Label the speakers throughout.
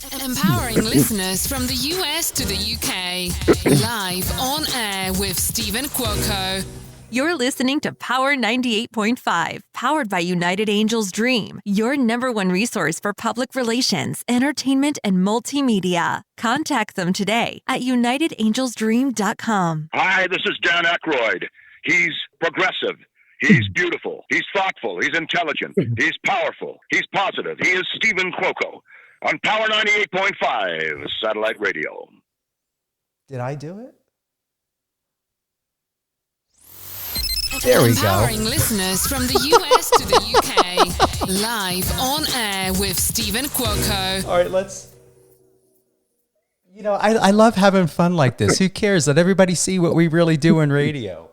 Speaker 1: Empowering listeners from the US to the UK. Live on air with Stephen Cuoco.
Speaker 2: You're listening to Power 98.5, powered by United Angels Dream, your number one resource for public relations, entertainment, and multimedia. Contact them today at unitedangelsdream.com.
Speaker 3: Hi, this is Dan Aykroyd. He's progressive. He's beautiful. He's thoughtful. He's intelligent. He's powerful. He's positive. He is Stephen Cuoco on Power 98.5 satellite radio.
Speaker 4: Did I do it? There we go.
Speaker 1: Empowering listeners from the US to the UK. Live on air with Stephen Cuoco.
Speaker 4: All right, let's... I love having fun like this. Who cares? Let everybody see what we really do in radio.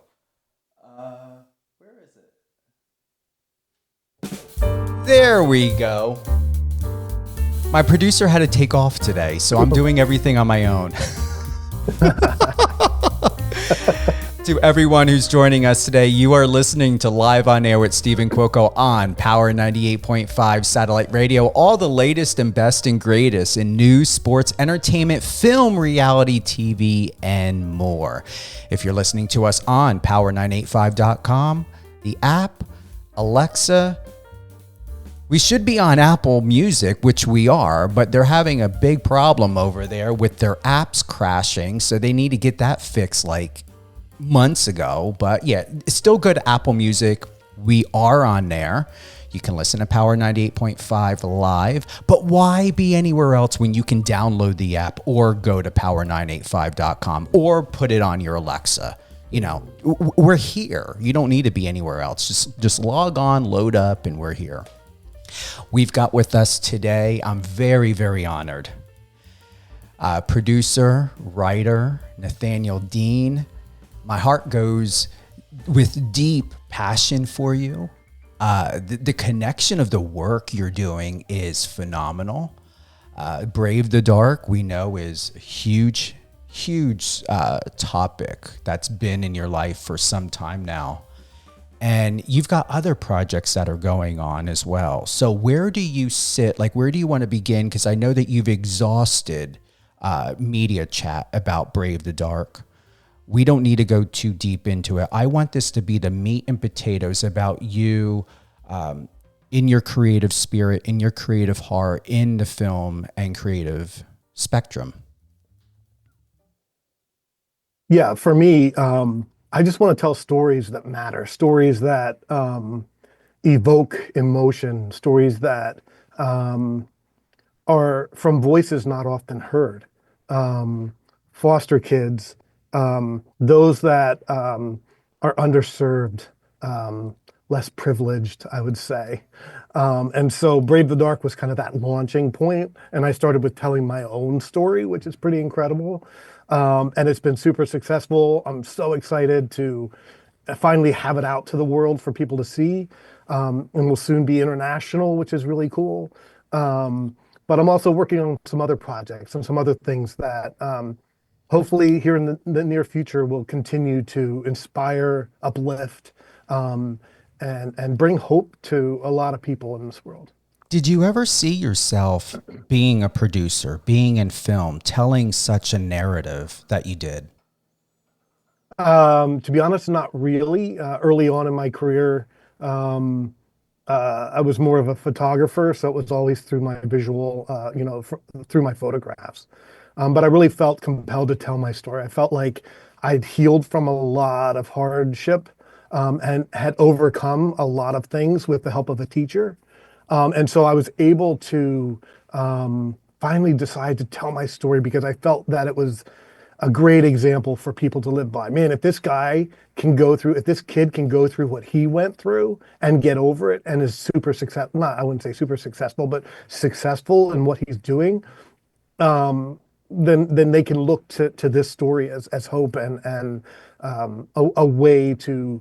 Speaker 4: Where is it? There we go. My producer had to take off today, so I'm doing everything on my own. To everyone who's joining us today, you are listening to Live on Air with Stephen Cuoco on Power 98.5 satellite radio. All the latest and best and greatest in news, sports, entertainment, film, reality, TV, and more. If you're listening to us on power985.com, the app, Alexa, we should be on Apple Music, which we are, but they're having a big problem over there with their apps crashing, so they need to get that fixed like months ago. But yeah, it's still good. Apple Music, we are on there. You can listen to Power 98.5 live, but why be anywhere else when you can download the app or go to power985.com or put it on your Alexa? We're here. You don't need to be anywhere else. Just log on, load up, and we're here. We've got with us today, I'm very, very honored, producer, writer, Nathaniel Deen. My heart goes with deep passion for you. The connection of the work you're doing is phenomenal. Brave the Dark, we know, is a huge topic that's been in your life for some time now. And you've got other projects that are going on as well. So where do you sit? Like, where do you want to begin? Because I know that you've exhausted media chat about Brave the Dark. We don't need to go too deep into it. I want this to be the meat and potatoes about you in your creative spirit, in your creative heart, in the film and creative spectrum.
Speaker 5: Yeah, for me, I just want to tell stories that matter, stories that evoke emotion, stories that are from voices not often heard. Foster kids, those that are underserved, less privileged, I would say. And so Brave the Dark was kind of that launching point. And I started with telling my own story, which is pretty incredible. And it's been super successful. I'm so excited to finally have it out to the world for people to see. And we'll soon be international, which is really cool. But I'm also working on some other projects and some other things that hopefully here in the near future will continue to inspire, uplift, and bring hope to a lot of people in this world.
Speaker 4: Did you ever see yourself being a producer, being in film, telling such a narrative that you did?
Speaker 5: To be honest, not really. Early on in my career, I was more of a photographer, so it was always through my visual, through my photographs. But I really felt compelled to tell my story. I felt like I'd healed from a lot of hardship and had overcome a lot of things with the help of a teacher. And so I was able to finally decide to tell my story because I felt that it was a great example for people to live by. Man, if this kid can go through what he went through and get over it and is super successful, I wouldn't say super successful, but successful in what he's doing, then they can look to this story as hope and a way to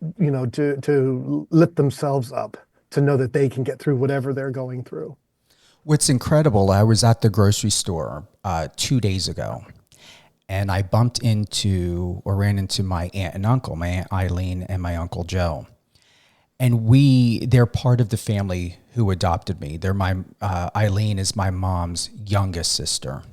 Speaker 5: lift themselves up, to know that they can get through whatever they're going through.
Speaker 4: What's incredible, I was at the grocery store 2 days ago, and I ran into my aunt and uncle, my Aunt Eileen and my Uncle Joe. and they're part of the family who adopted me. They're my Eileen is my mom's youngest sister.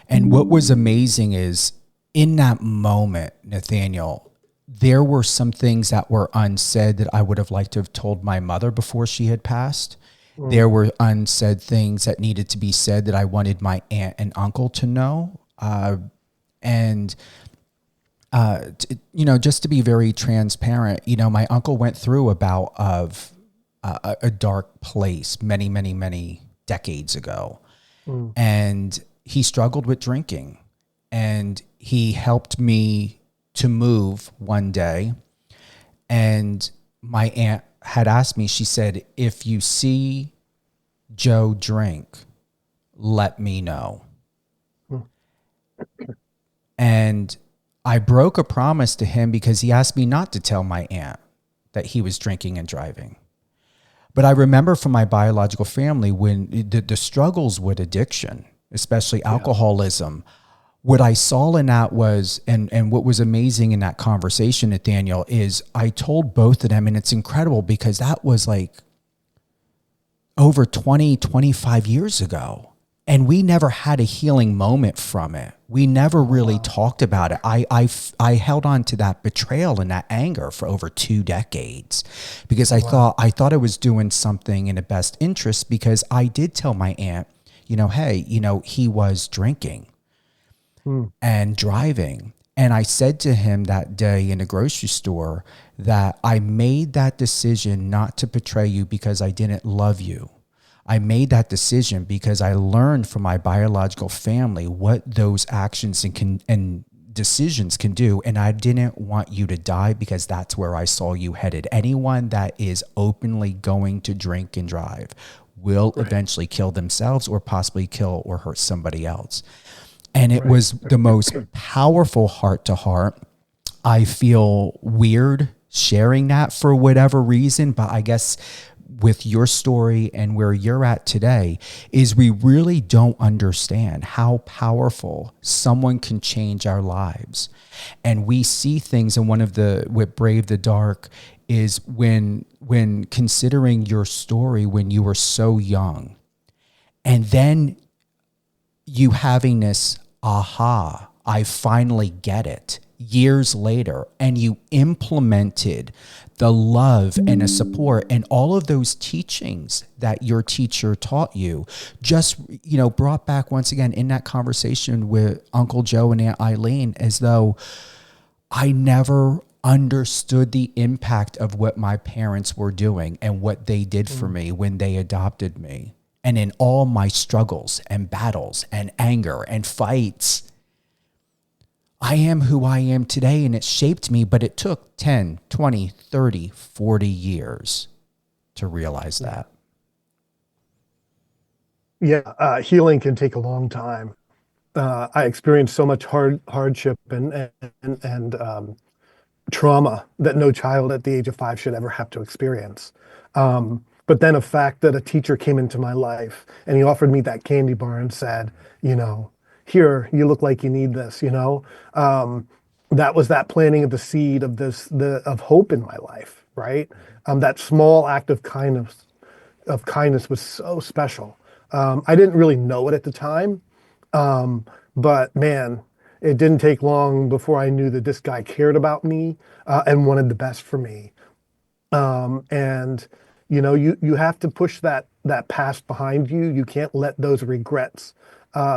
Speaker 4: And what was amazing is in that moment, Nathaniel, there were some things that were unsaid that I would have liked to have told my mother before she had passed. There were unsaid things that needed to be said that I wanted my aunt and uncle to know. And just to be very transparent, my uncle went through a bout of a dark place many, many, many decades ago. And he struggled with drinking, and he helped me to move one day. And my aunt had asked me, she said, if you see Joe drink, let me know. And I broke a promise to him because he asked me not to tell my aunt that he was drinking and driving. But I remember from my biological family when the struggles with addiction, especially alcoholism, what I saw in that was, and what was amazing in that conversation, Nathaniel, is I told both of them, and it's incredible because that was like over 20, 25 years ago. And we never had a healing moment from it. We never really talked about it. I held on to that betrayal and that anger for over 2 decades because I thought I was doing something in the best interest, because I did tell my aunt, hey, he was drinking and driving. And I said to him that day in the grocery store that I made that decision not to betray you because I didn't love you. I made that decision because I learned from my biological family what those actions and decisions can do. And I didn't want you to die because that's where I saw you headed. Anyone that is openly going to drink and drive will eventually kill themselves or possibly kill or hurt somebody else. And it was the most powerful heart to heart. I feel weird sharing that for whatever reason, but I guess with your story and where you're at today is we really don't understand how powerful someone can change our lives. And we see things, and what Brave the Dark is when considering your story when you were so young, and then you having this aha, I finally get it years later, and you implemented the love and the support and all of those teachings that your teacher taught you, just, brought back once again in that conversation with Uncle Joe and Aunt Eileen, as though I never understood the impact of what my parents were doing and what they did for me when they adopted me. And in all my struggles and battles and anger and fights, I am who I am today, and it shaped me, but it took 10, 20, 30, 40 years to realize that.
Speaker 5: Yeah, healing can take a long time. I experienced so much hardship and trauma that no child at the age of 5 should ever have to experience. But then a fact that a teacher came into my life and he offered me that candy bar and said, here, you look like you need this, that was that planting of the seed of of hope in my life, right? That small act of kindness was so special. I didn't really know it at the time, but man, it didn't take long before I knew that this guy cared about me and wanted the best for me. And you have to push that past behind you. You can't let those regrets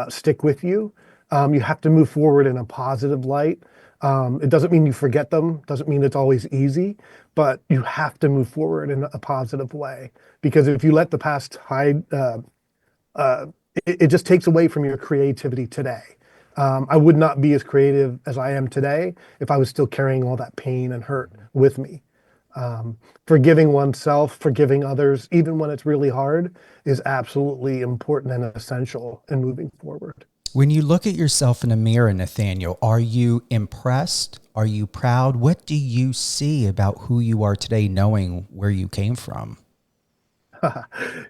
Speaker 5: stick with you. You have to move forward in a positive light. It doesn't mean you forget them, doesn't mean it's always easy, but you have to move forward in a positive way, because if you let the past hide, it just takes away from your creativity today. I would not be as creative as I am today if I was still carrying all that pain and hurt with me. Forgiving oneself, forgiving others, even when it's really hard, is absolutely important and essential in moving forward.
Speaker 4: When you look at yourself in the mirror, Nathaniel, are you impressed? Are you proud? What do you see about who you are today, knowing where you came from?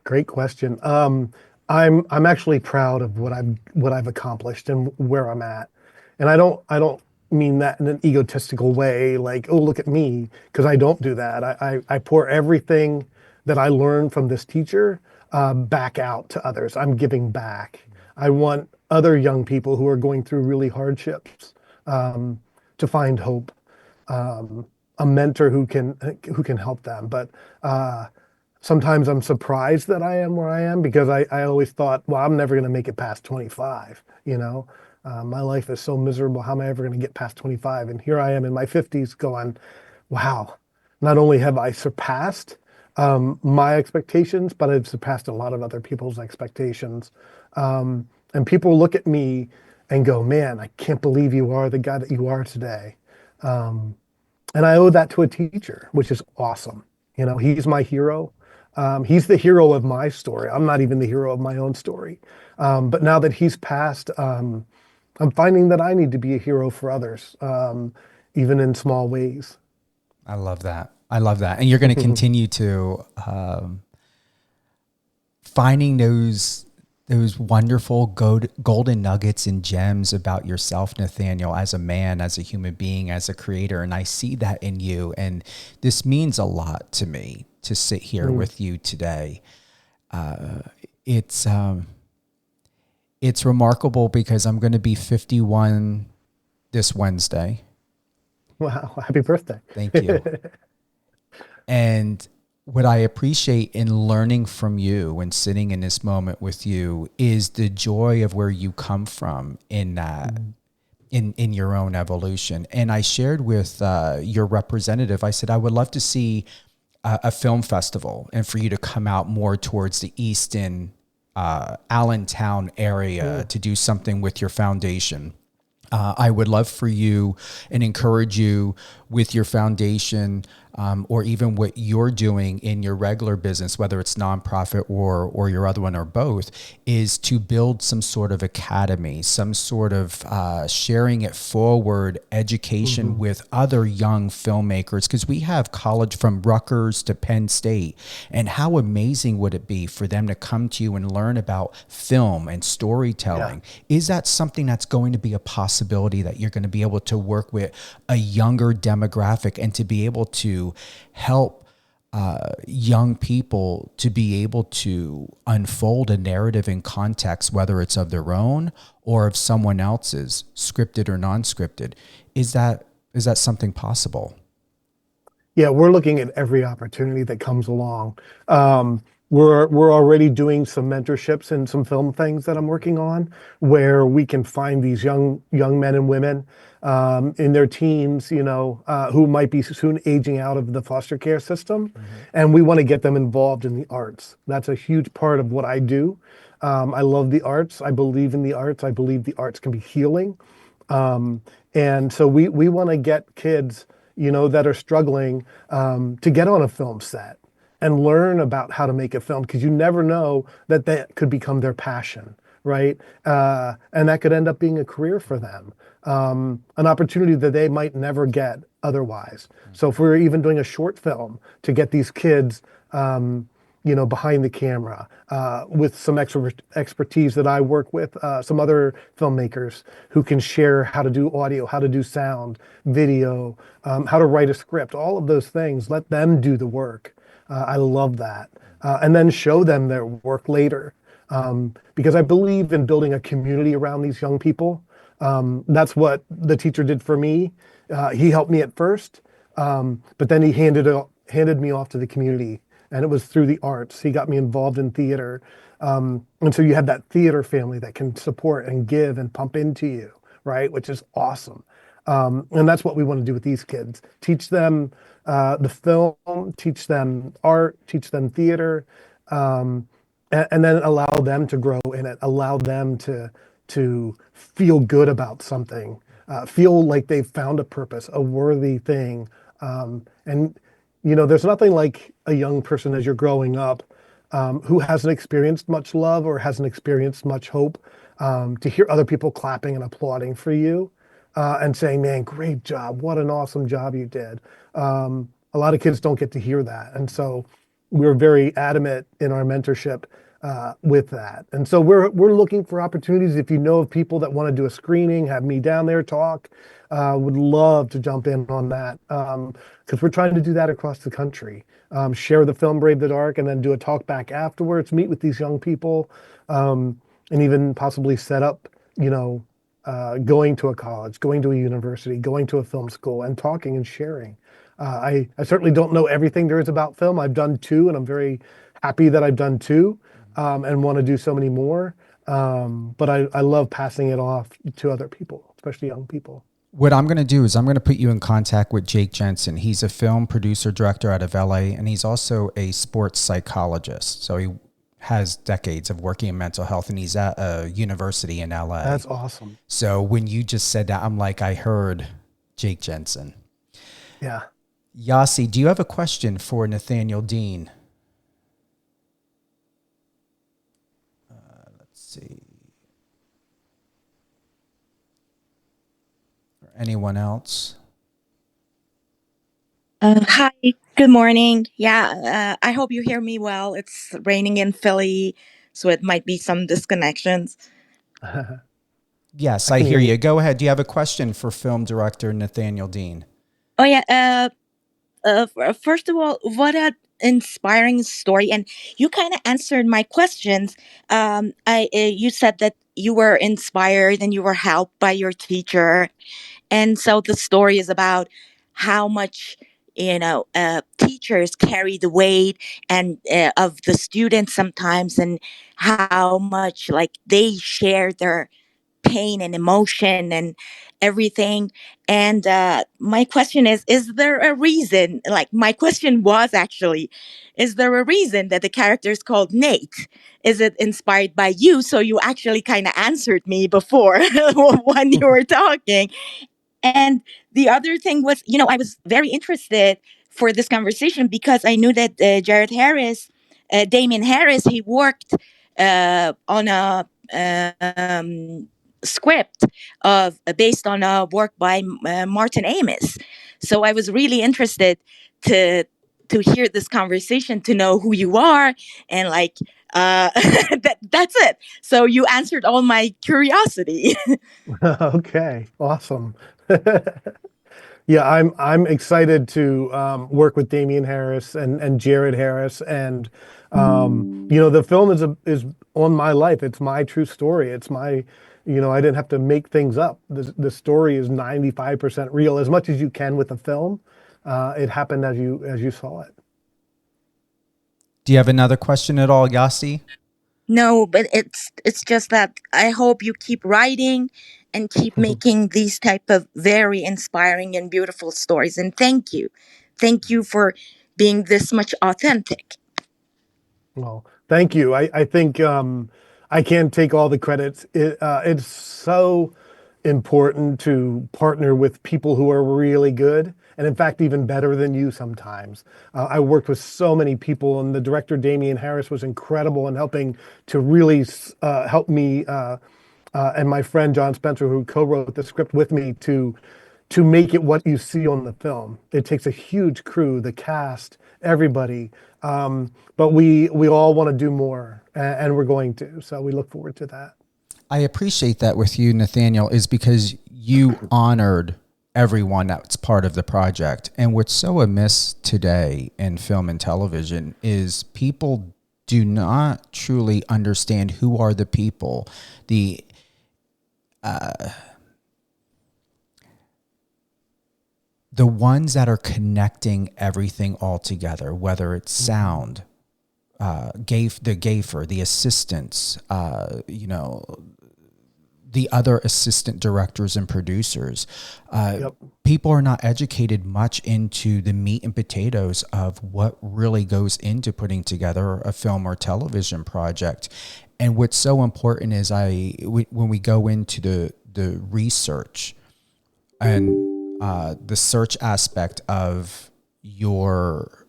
Speaker 5: Great question. I'm actually proud of what I've accomplished and where I'm at. And I don't mean that in an egotistical way, like, oh, look at me, because I don't do that. I pour everything that I learned from this teacher back out to others. I'm giving back. I want other young people who are going through really hardships to find hope, a mentor who can help them. But sometimes I'm surprised that I am where I am because I always thought, well, I'm never going to make it past 25. My life is so miserable. How am I ever going to get past 25? And here I am in my 50s going, wow, not only have I surpassed my expectations, but I've surpassed a lot of other people's expectations. And people look at me and go, man, I can't believe you are the guy that you are today. And I owe that to a teacher, which is awesome. He's my hero. He's the hero of my story. I'm not even the hero of my own story. But now that he's passed, I'm finding that I need to be a hero for others, even in small ways.
Speaker 4: I love that. I love that. And you're going to continue to finding those wonderful golden nuggets and gems about yourself, Nathaniel, as a man, as a human being, as a creator. And I see that in you. And this means a lot to me to sit here with you today. It's remarkable because I'm going to be 51 this Wednesday.
Speaker 5: Wow. Happy birthday.
Speaker 4: Thank you. And what I appreciate in learning from you and sitting in this moment with you is the joy of where you come from in that, in your own evolution. And I shared with your representative, I said, I would love to see a film festival and for you to come out more towards the Easton, Allentown area to do something with your foundation. I would love for you and encourage you with your foundation or even what you're doing in your regular business, whether it's nonprofit or your other one or both, is to build some sort of academy, some sort of sharing it forward education with other young filmmakers, because we have college from Rutgers to Penn State. And how amazing would it be for them to come to you and learn about film and storytelling? Yeah. Is that something that's going to be a possibility that you're going to be able to work with a younger demographic and to be able to help young people to be able to unfold a narrative in context, whether it's of their own or of someone else's, scripted or non-scripted? Is that something possible?
Speaker 5: Yeah, we're looking at every opportunity that comes along. We're already doing some mentorships and some film things that I'm working on where we can find these young men and women in their teens, who might be soon aging out of the foster care system. And we want to get them involved in the arts. That's a huge part of what I do. I love the arts. I believe in the arts. I believe the arts can be healing. And so we want to get kids, that are struggling to get on a film set and learn about how to make a film, because you never know that could become their passion, right? And that could end up being a career for them, an opportunity that they might never get otherwise. So if we're even doing a short film to get these kids, behind the camera, with some expertise that I work with, some other filmmakers who can share how to do audio, how to do sound, video, how to write a script, all of those things, let them do the work. I love that. And then show them their work later. Because I believe in building a community around these young people. That's what the teacher did for me. He helped me at first, but then he handed me off to the community. And it was through the arts. He got me involved in theater. And so you have that theater family that can support and give and pump into you, right? Which is awesome. And that's what we want to do with these kids. Teach them the film, teach them art, teach them theater, and then allow them to grow in it, allow them to feel good about something, feel like they've found a purpose, a worthy thing. And there's nothing like a young person as you're growing up who hasn't experienced much love or hasn't experienced much hope, to hear other people clapping and applauding for you and saying, man, great job. What an awesome job you did. A lot of kids don't get to hear that. And so we're very adamant in our mentorship with that. And so we're looking for opportunities. If you know of people that want to do a screening, have me down there talk. Would love to jump in on that, because we're trying to do that across the country. Share the film Brave the Dark, and then do a talk back afterwards. Meet with these young people, and even possibly set up, going to a college, going to a university, going to a film school, and talking and sharing. I certainly don't know everything there is about film. I've done two, and I'm very happy that I've done two, and want to do so many more. But I love passing it off to other people, especially young people.
Speaker 4: What I'm going to do is I'm going to put you in contact with Jake Jensen. He's a film producer director out of LA, and he's also a sports psychologist. So he has decades of working in mental health, and he's at a university in LA.
Speaker 5: That's awesome.
Speaker 4: So when you just said that, I'm like, I heard Jake Jensen.
Speaker 5: Yeah.
Speaker 4: Yasi, do you have a question for Nathaniel Deen? Let's see. Or anyone else?
Speaker 6: Hi, good morning. Yeah, I hope you hear me well. It's raining in Philly, so it might be some disconnections.
Speaker 4: Yes, I hear you. Go ahead. Do you have a question for film director Nathaniel Deen?
Speaker 6: Oh, yeah. First of all, what an inspiring story. And you kind of answered my questions. You said that you were inspired and you were helped by your teacher. And so the story is about how much, teachers carry the weight and of the students sometimes, and how much like they share their pain and emotion and everything. And my question is there a reason, like my question was actually, is there a reason that the character is called Nate? Is it inspired by you? So you actually kind of answered me before when you were talking. And the other thing was, I was very interested for this conversation because I knew that Jared Harris, Damien Harris, he worked on a script of based on a work by Martin Amis. So I was really interested to hear this conversation, to know who you are, and like that's it. So you answered all my curiosity.
Speaker 5: Okay, awesome. Yeah, I'm excited to work with Damien Harris and Jared Harris, and the film is on my life. It's my true story. It's my, I didn't have to make things up. The story is 95% real, as much as you can with a film. It happened as you saw it.
Speaker 4: Do you have another question at all, Yasi?
Speaker 6: No, but it's just that I hope you keep writing and keep making these type of very inspiring and beautiful stories. And thank you for being this much authentic.
Speaker 5: Well, thank you. I think I can't take all the credits. It's so important to partner with people who are really good, and in fact, even better than you sometimes. I worked with so many people, and the director, Damien Harris, was incredible in helping to really help me and my friend, John Spencer, who co-wrote the script with me, to make it what you see on the film. It takes a huge crew, the cast, everybody. But we all want to do more, and we're going to. So we look forward to that.
Speaker 4: I appreciate that with you, Nathaniel, is because you honored everyone that's part of the project. And what's so amiss today in film and television is people do not truly understand who are the people, the ones that are connecting everything all together, whether it's sound, the gaffer, the assistants, the other assistant directors and producers.
Speaker 5: Yep.
Speaker 4: People are not educated much into the meat and potatoes of what really goes into putting together a film or television project. And what's so important is when we go into the research and the search aspect of your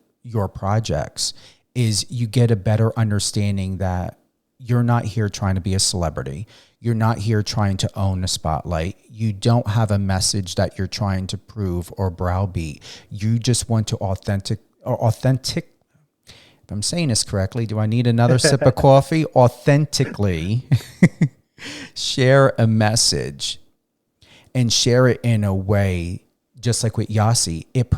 Speaker 4: projects, is you get a better understanding that you're not here trying to be a celebrity. You're not here trying to own a spotlight. You don't have a message that you're trying to prove or browbeat. You just want to if if I'm saying this correctly, do I need another sip of coffee? Authentically share a message and share it in a way, just like with Yasi, it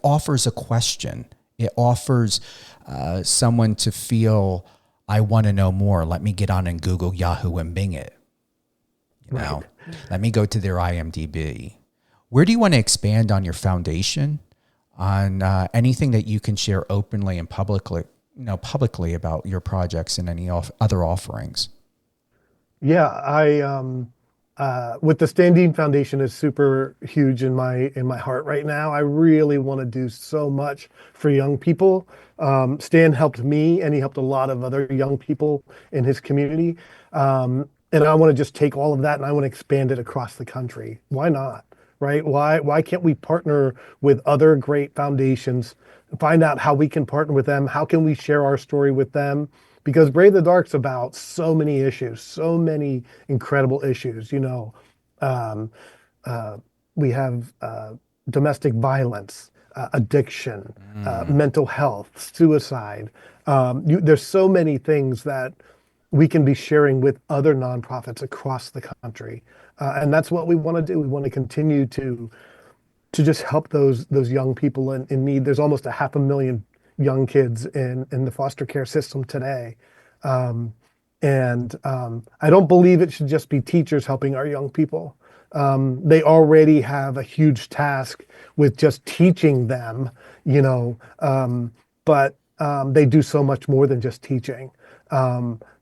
Speaker 4: offers a question. It offers someone to feel, I want to know more. Let me get on and Google, Yahoo, and Bing it. Now, let me go to their IMDb. Where do you want to expand on your foundation? On anything that you can share openly and publicly about your projects and any other offerings?
Speaker 5: Yeah, with the Stan Deen Foundation is super huge in my heart right now. I really want to do so much for young people. Stan helped me, and he helped a lot of other young people in his community. And I want to just take all of that and I want to expand it across the country. Why not? Right? Why can't we partner with other great foundations, find out how we can partner with them? How can we share our story with them? Because Brave the Dark's about so many issues, so many incredible issues. Um, we have domestic violence, addiction, mental health, suicide. There's so many things that we can be sharing with other nonprofits across the country. And that's what we want to do. We want to continue to just help those young people in need. There's almost 500,000 young kids in the foster care system today. I don't believe it should just be teachers helping our young people. They already have a huge task with just teaching them, but they do so much more than just teaching.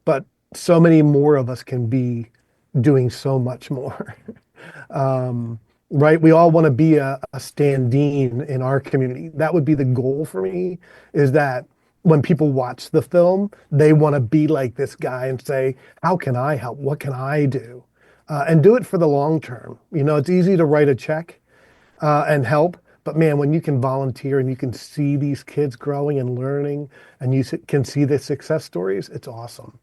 Speaker 5: But so many more of us can be doing so much more. Right? We all want to be a Stan Deen in our community. That would be the goal for me, is that when people watch the film, they want to be like this guy and say, how can I help? What can I do? And do it for the long term. It's easy to write a check and help, but man, when you can volunteer and you can see these kids growing and learning and you can see the success stories, it's awesome.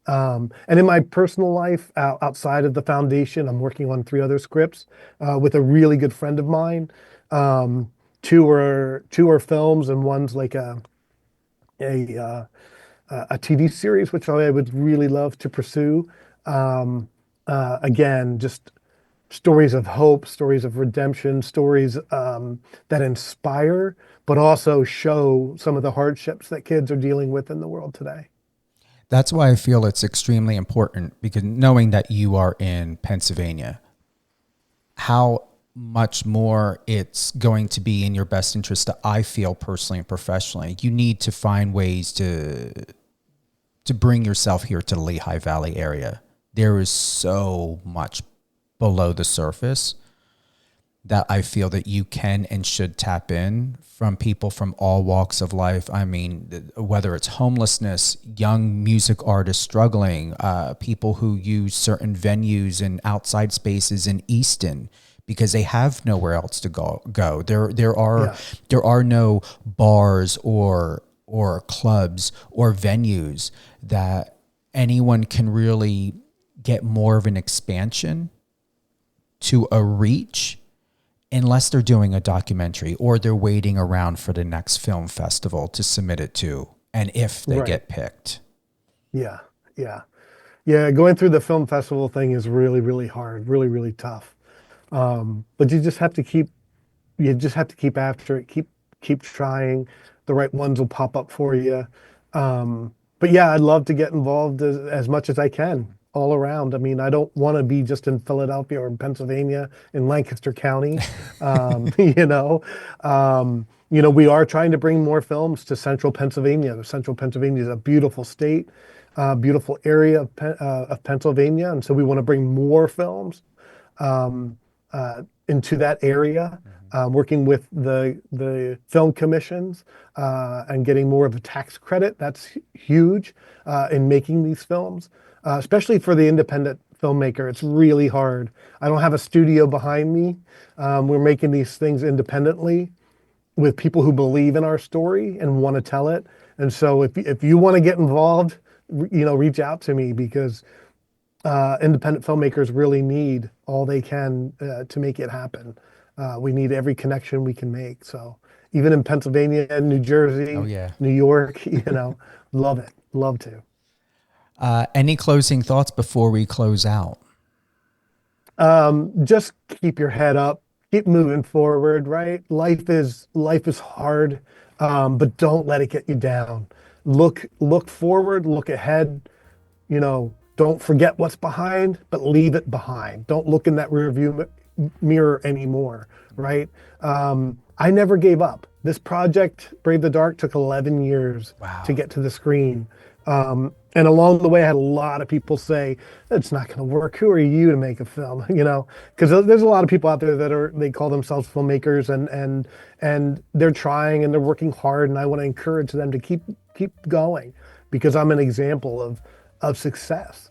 Speaker 5: And in my personal life, outside of the foundation, I'm working on 3 other scripts with a really good friend of mine. Two are films, and one's like a TV series, which I would really love to pursue. Again, just stories of hope, stories of redemption, stories that inspire, but also show some of the hardships that kids are dealing with in the world today.
Speaker 4: That's why I feel it's extremely important, because knowing that you are in Pennsylvania, how much more it's going to be in your best interest, that I feel personally and professionally, you need to find ways to bring yourself here to the Lehigh Valley area. There is so much below the surface that I feel that you can and should tap in from people from all walks of life. I mean, whether it's homelessness, young music artists struggling, people who use certain venues and outside spaces in Easton because they have nowhere else to go. There are no bars or clubs or venues that anyone can really get more of an expansion to a reach, unless they're doing a documentary or they're waiting around for the next film festival to submit it to, and if they get picked.
Speaker 5: Yeah. Going through the film festival thing is really, really hard, really, really tough. But you just have to keep after it, keep trying. The right ones will pop up for you. But yeah, I'd love to get involved as much as I can all around. I mean, I don't want to be just in Philadelphia or in Pennsylvania, in Lancaster County. We are trying to bring more films to Central Pennsylvania. Central Pennsylvania is a beautiful state, beautiful area of Pennsylvania, and so we want to bring more films into that area. Working with the film commissions and getting more of a tax credit. That's huge in making these films. Especially for the independent filmmaker, it's really hard. I don't have a studio behind me. We're making these things independently with people who believe in our story and want to tell it. And so if you want to get involved, reach out to me, because independent filmmakers really need all they can to make it happen. We need every connection we can make. So even in Pennsylvania and New Jersey,
Speaker 4: Oh, yeah.
Speaker 5: New York, love it. Love to.
Speaker 4: Any closing thoughts before we close out?
Speaker 5: Just keep your head up, keep moving forward, right? Life is hard, but don't let it get you down. Look forward, look ahead, don't forget what's behind, but leave it behind. Don't look in that rear view mirror anymore, right? I never gave up. This project, Brave the Dark, took 11 years to get to the screen. And along the way, I had a lot of people say, it's not going to work. Who are you to make a film? Because there's a lot of people out there they call themselves filmmakers and they're trying and they're working hard. And I want to encourage them to keep going, because I'm an example of success.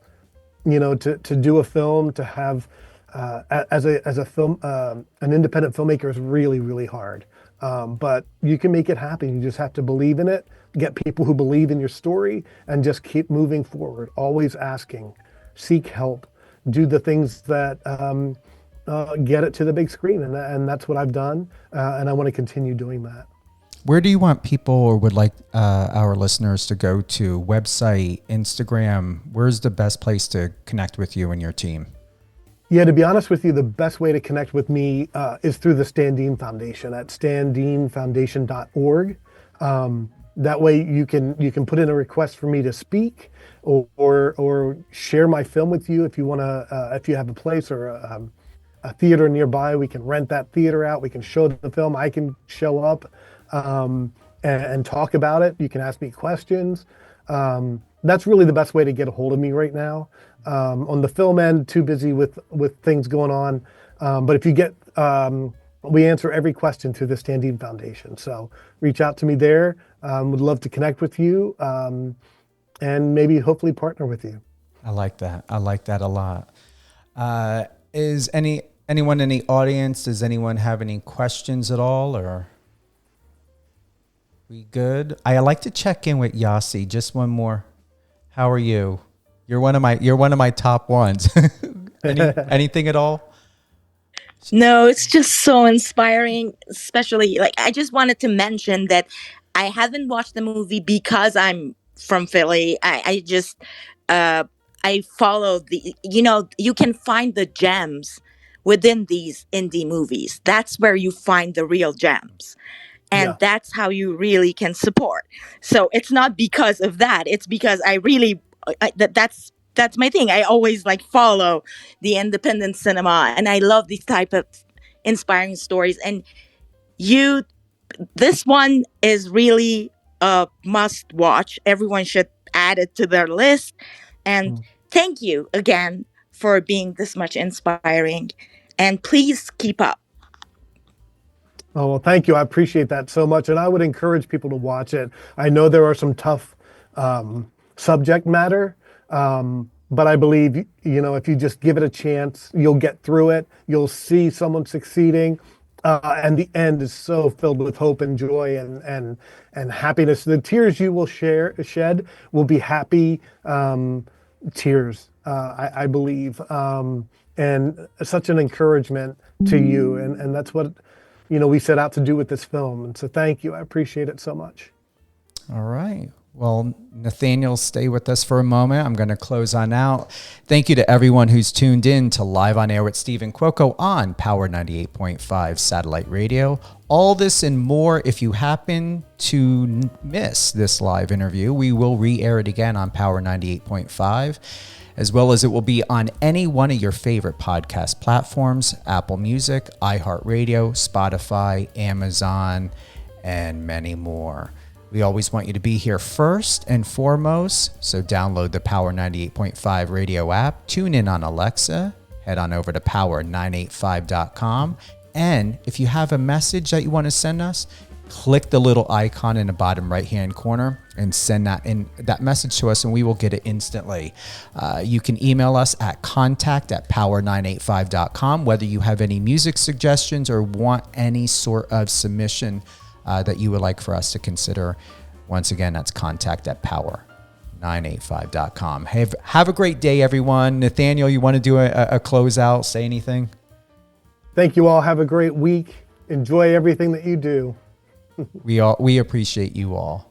Speaker 5: To do a film, to have, as a film, an independent filmmaker is really, really hard. But you can make it happen. You just have to believe in it, get people who believe in your story, and just keep moving forward, always asking, seek help, do the things that get it to the big screen. And that's what I've done. And I want to continue doing that.
Speaker 4: Where do you want people, or would like our listeners to go to? Website, Instagram? Where's the best place to connect with you and your team?
Speaker 5: Yeah, to be honest with you, the best way to connect with me is through the Stan Deen Foundation at standeanfoundation.org. That way you can put in a request for me to speak or share my film with you if you want to, if you have a place or a theater nearby. We can rent that theater out. We can show the film. I can show up and talk about it. You can ask me questions. That's really the best way to get a hold of me right now. On the film end, too busy with things going on. But if you get, we answer every question through the Stan Deen Foundation. So reach out to me there. Would love to connect with you and maybe hopefully partner with you.
Speaker 4: I like that. I like that a lot. Is anyone in the audience, does anyone have any questions at all, or we good? I like to check in with Yasi. Just one more. How are you? You're one of my top ones. Anything at all?
Speaker 6: No, it's just so inspiring, especially I just wanted to mention that I haven't watched the movie because I'm from Philly. I just I follow you can find the gems within these indie movies. That's where you find the real gems. And that's how you really can support. So it's not because of that. It's because I really, that's my thing. I always follow the independent cinema, and I love these type of inspiring stories. And this one is really a must watch. Everyone should add it to their list. And thank you again for being this much inspiring. And please keep up.
Speaker 5: Oh, well, thank you. I appreciate that so much. And I would encourage people to watch it. I know there are some tough subject matter, but I believe, if you just give it a chance, you'll get through it. You'll see someone succeeding. And the end is so filled with hope and joy and happiness. The tears you will shed will be happy tears, I believe. And such an encouragement to you. And that's what we set out to do with this film. And so thank you. I appreciate it so much.
Speaker 4: All right. Well, Nathaniel, stay with us for a moment. I'm going to close on out. Thank you to everyone who's tuned in to Live on Air with Stephen Cuoco on Power 98.5 Satellite Radio. All this and more. If you happen to miss this live interview, we will re-air it again on Power 98.5. as well as it will be on any one of your favorite podcast platforms: Apple Music, iHeartRadio, Spotify, Amazon, and many more. We always want you to be here first and foremost, so download the Power 98.5 radio app, tune in on Alexa, head on over to power985.com, and if you have a message that you want to send us, click the little icon in the bottom right-hand corner and send that message to us, and we will get it instantly. You can email us at contact@power985.com, whether you have any music suggestions or want any sort of submission that you would like for us to consider. Once again, that's contact@power985.com. Have a great day, everyone. Nathaniel, you want to do a closeout? Say anything?
Speaker 5: Thank you all. Have a great week. Enjoy everything that you do.
Speaker 4: We appreciate you all.